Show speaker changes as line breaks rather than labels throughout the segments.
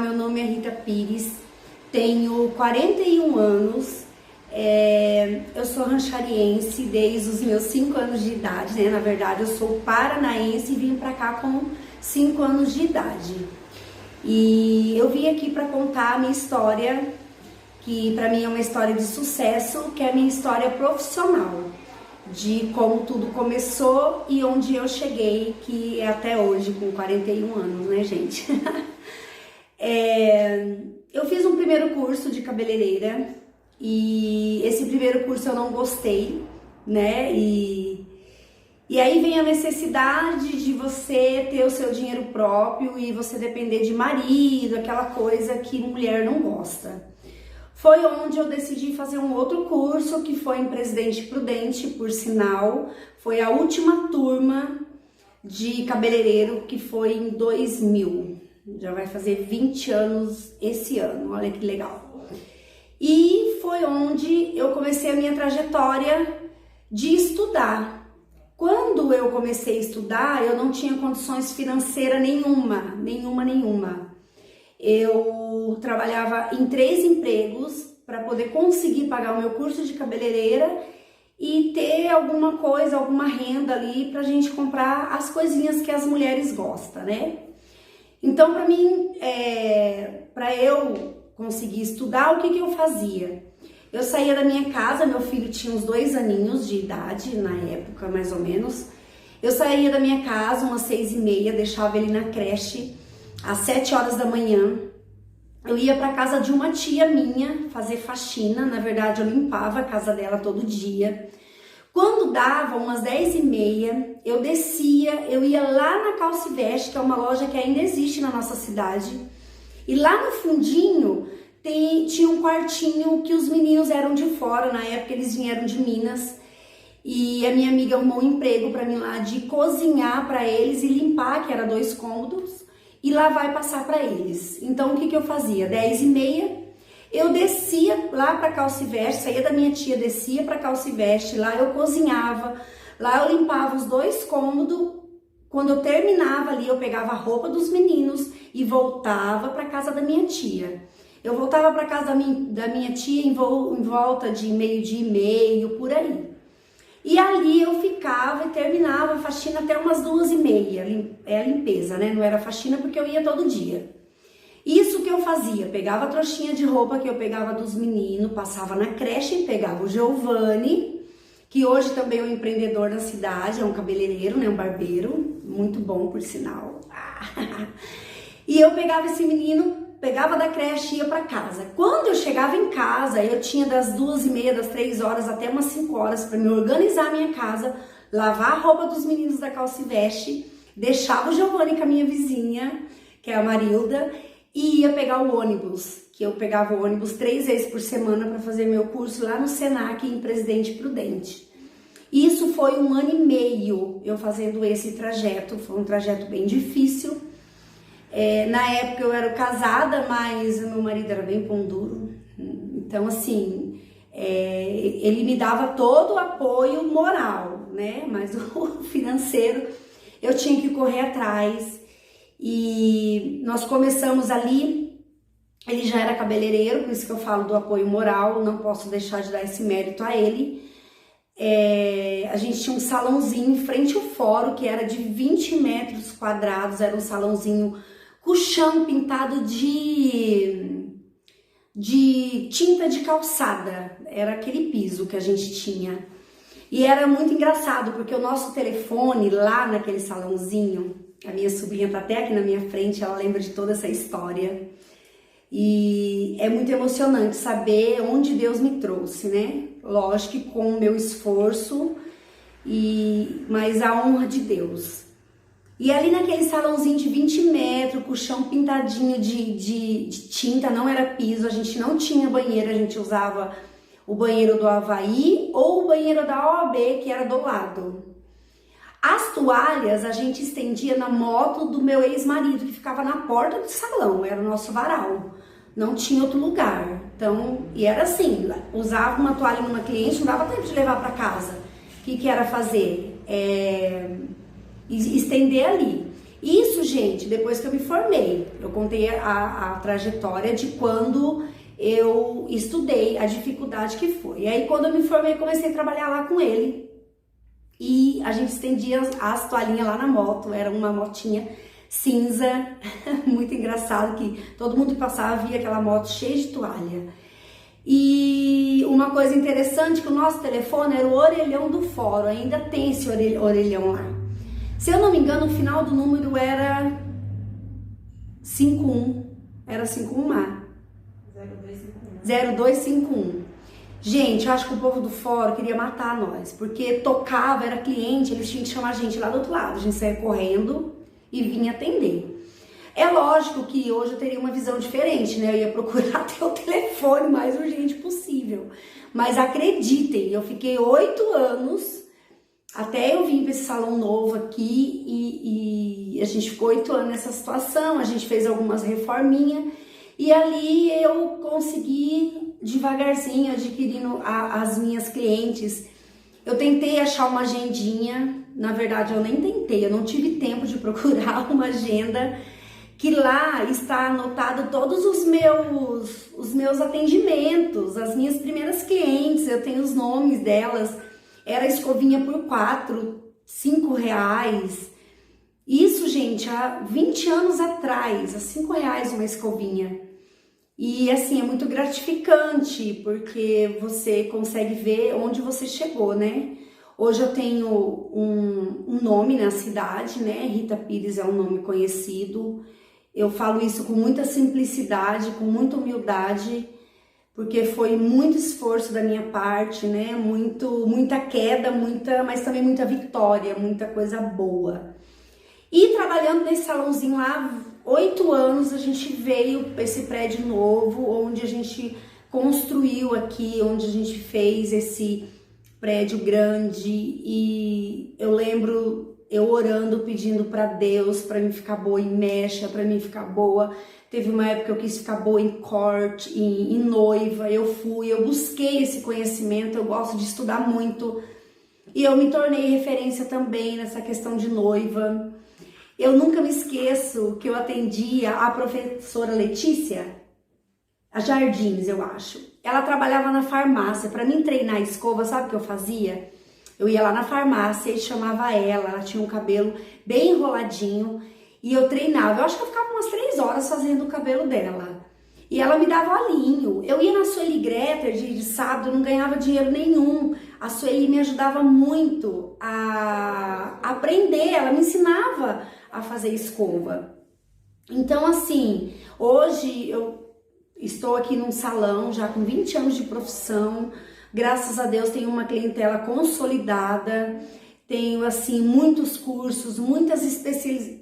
meu nome é Rita Pires, tenho 41 anos, eu sou ranchariense desde os meus 5 anos de idade, né? Na verdade, eu sou paranaense e vim pra cá com 5 anos de idade. E eu vim aqui para contar a minha história, que para mim é uma história de sucesso, que é a minha história profissional, de como tudo começou e onde eu cheguei, que é até hoje, com 41 anos, né, gente? Eu fiz um primeiro curso de cabeleireira e esse primeiro curso eu não gostei, né? E aí vem a necessidade de você ter o seu dinheiro próprio e você depender de marido, aquela coisa que mulher não gosta. Foi onde eu decidi fazer um outro curso, que foi em Presidente Prudente, por sinal. Foi a última turma de cabeleireiro, que foi em 2000. Já vai fazer 20 anos esse ano, olha que legal. E foi onde eu comecei a minha trajetória de estudar. Quando eu comecei a estudar, eu não tinha condições financeiras nenhuma. Eu trabalhava em 3 empregos para poder conseguir pagar o meu curso de cabeleireira e ter alguma coisa, alguma renda ali pra gente comprar as coisinhas que as mulheres gostam, né? Então, para mim, para eu conseguir estudar, o que eu fazia? Eu saía da minha casa, meu filho tinha uns 2 aninhos de idade, na época, mais ou menos. Eu saía da minha casa umas 6h30, deixava ele na creche às 7 horas da manhã. Eu ia para casa de uma tia minha fazer faxina, na verdade eu limpava a casa dela todo dia. Quando dava umas 10h30, eu descia, eu ia lá na Calça e Veste, que é uma loja que ainda existe na nossa cidade. E lá no fundinho tinha um quartinho que os meninos eram de fora, na época eles vieram de Minas. E a minha amiga arrumou um emprego para mim lá de cozinhar para eles e limpar, que era 2 cômodos, e lavar e passar para eles. Então o que eu fazia? 10h30, eu descia lá para Calça e Veste, saía da minha tia, descia para Calça e Veste, lá eu cozinhava, lá eu limpava os 2 cômodos. Quando eu terminava ali, eu pegava a roupa dos meninos e voltava para casa da minha tia. Eu voltava para casa da minha tia em volta de 12h30, por aí. E ali eu ficava e terminava a faxina até umas 2h30, é a limpeza, né? Não era faxina porque eu ia todo dia. Isso que eu fazia, pegava a trouxinha de roupa que eu pegava dos meninos, passava na creche, pegava o Giovanni, que hoje também é um empreendedor na cidade, é um cabeleireiro, né? Um barbeiro, muito bom por sinal. E eu pegava esse menino, pegava da creche e ia para casa. Quando eu chegava em casa, eu tinha das 2h30, das 3 horas até umas 5 horas para me organizar a minha casa, lavar a roupa dos meninos da Calça e Veste, deixava o Giovanni com a minha vizinha, que é a Marilda, e ia pegar o ônibus, que eu pegava o ônibus 3 vezes por semana para fazer meu curso lá no Senac, em Presidente Prudente. Isso foi 1 ano e meio eu fazendo esse trajeto, foi um trajeto bem difícil. Na época eu era casada, mas meu marido era bem pão duro, então assim, ele me dava todo o apoio moral, né? Mas o financeiro eu tinha que correr atrás. E nós começamos ali, ele já era cabeleireiro, por isso que eu falo do apoio moral, não posso deixar de dar esse mérito a ele. A gente tinha um salãozinho em frente ao fórum, que era de 20 metros quadrados, era um salãozinho com chão pintado de tinta de calçada, era aquele piso que a gente tinha. E era muito engraçado, porque o nosso telefone lá naquele salãozinho, a minha sobrinha tá até aqui na minha frente, ela lembra de toda essa história. E é muito emocionante saber onde Deus me trouxe, né? Lógico que com o meu esforço, mas a honra de Deus. E ali naquele salãozinho de 20 metros, com o chão pintadinho de tinta, não era piso, a gente não tinha banheiro, a gente usava o banheiro do Havaí ou o banheiro da OAB, que era do lado. As toalhas a gente estendia na moto do meu ex-marido, que ficava na porta do salão, era o nosso varal. Não tinha outro lugar. Então, e era assim, usava uma toalha numa cliente, não dava tempo de levar para casa. O que era fazer? Estender ali. Isso, gente, depois que eu me formei. Eu contei a trajetória de quando eu estudei, a dificuldade que foi. E aí, quando eu me formei, comecei a trabalhar lá com ele. E a gente estendia as toalhinhas lá na moto. Era uma motinha cinza, muito engraçado, que todo mundo que passava via aquela moto cheia de toalha. E uma coisa interessante, que o nosso telefone era o orelhão do fórum, ainda tem esse orelhão lá. Se eu não me engano, o final do número era 51, era 51A. 0251. Gente, eu acho que o povo do fórum queria matar nós, porque tocava, era cliente, eles tinham que chamar a gente lá do outro lado, a gente saía correndo e vinha atender. É lógico que hoje eu teria uma visão diferente, né? Eu ia procurar ter o telefone o mais urgente possível. Mas acreditem, eu fiquei 8 anos até eu vim para esse salão novo aqui e a gente ficou 8 anos nessa situação, a gente fez algumas reforminhas e ali eu consegui devagarzinho adquirindo as minhas clientes. Eu tentei achar uma agendinha, na verdade eu nem tentei, eu não tive tempo de procurar uma agenda, que lá está anotado todos os meus atendimentos, as minhas primeiras clientes, eu tenho os nomes delas. Era escovinha por 4, 5 reais. Isso, gente, há 20 anos atrás, a 5 reais uma escovinha. E assim, é muito gratificante, porque você consegue ver onde você chegou, né? Hoje eu tenho um nome na cidade, né? Rita Pires é um nome conhecido. Eu falo isso com muita simplicidade, com muita humildade, porque foi muito esforço da minha parte, né? Muita queda, mas também muita vitória, muita coisa boa. E trabalhando nesse salãozinho lá, 8 anos, a gente veio para esse prédio novo, onde a gente construiu aqui, onde a gente fez esse prédio grande. E eu lembro eu orando, pedindo para Deus para mim ficar boa em mecha, para mim ficar boa. Teve uma época que eu quis ficar boa em corte, em noiva. Eu busquei esse conhecimento, eu gosto de estudar muito. E eu me tornei referência também nessa questão de noiva. Eu nunca me esqueço que eu atendia a professora Letícia, a Jardins, eu acho. Ela trabalhava na farmácia. Para mim treinar a escova, sabe o que eu fazia? Eu ia lá na farmácia e chamava ela tinha um cabelo bem enroladinho e eu treinava. Eu acho que eu ficava umas 3 horas fazendo o cabelo dela. E ela me dava olhinho. Eu ia na Sueli Greter de sábado, eu não ganhava dinheiro nenhum. A Sueli me ajudava muito a aprender, ela me ensinava a fazer escova. Então, assim, hoje eu estou aqui num salão já com 20 anos de profissão. Graças a Deus tenho uma clientela consolidada, tenho assim muitos cursos, muitas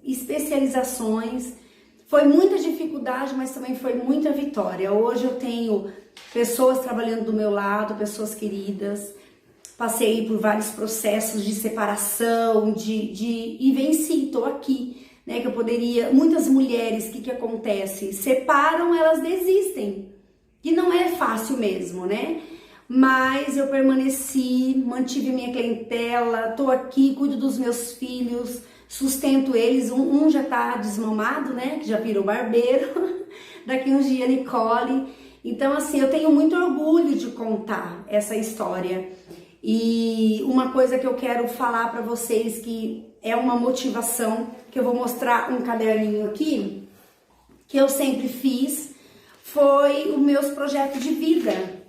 especializações. Foi muita dificuldade, mas também foi muita vitória. Hoje eu tenho pessoas trabalhando do meu lado, pessoas queridas. Passei por vários processos de separação, e venci, tô aqui, né? Que eu poderia. Muitas mulheres, o que acontece? Separam, elas desistem. E não é fácil mesmo, né? Mas eu permaneci, mantive minha clientela, tô aqui, cuido dos meus filhos, sustento eles. Um já tá desmamado, né? Que já virou barbeiro. Daqui uns dias, Nicole. Então, assim, eu tenho muito orgulho de contar essa história. E uma coisa que eu quero falar para vocês, que é uma motivação, que eu vou mostrar um caderninho aqui, que eu sempre fiz, foi os meus projetos de vida.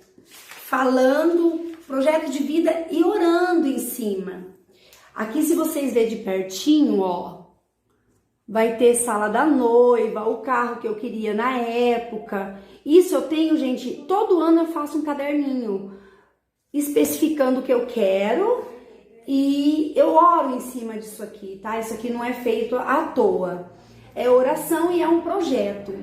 Falando, projeto de vida e orando em cima. Aqui, se vocês verem de pertinho, ó, vai ter sala da noiva, o carro que eu queria na época. Isso eu tenho, gente, todo ano eu faço um caderninho especificando o que eu quero e eu oro em cima disso aqui, tá? Isso aqui não é feito à toa. É oração e é um projeto.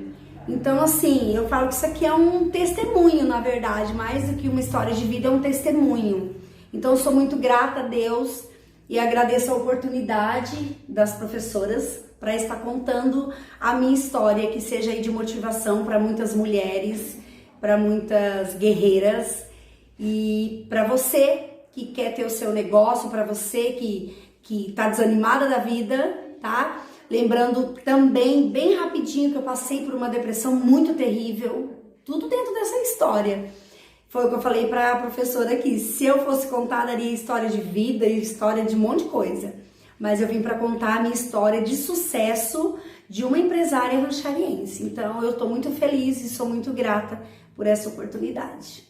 Então, assim, eu falo que isso aqui é um testemunho, na verdade, mais do que uma história de vida, é um testemunho. Então, eu sou muito grata a Deus e agradeço a oportunidade das professoras para estar contando a minha história, que seja aí de motivação para muitas mulheres, para muitas guerreiras e para você que quer ter o seu negócio, para você que tá desanimada da vida, tá? Lembrando também, bem rapidinho, que eu passei por uma depressão muito terrível, tudo dentro dessa história. Foi o que eu falei para a professora aqui, se eu fosse contar, daria história de vida e história de um monte de coisa. Mas eu vim para contar a minha história de sucesso de uma empresária ranchariense. Então eu estou muito feliz e sou muito grata por essa oportunidade.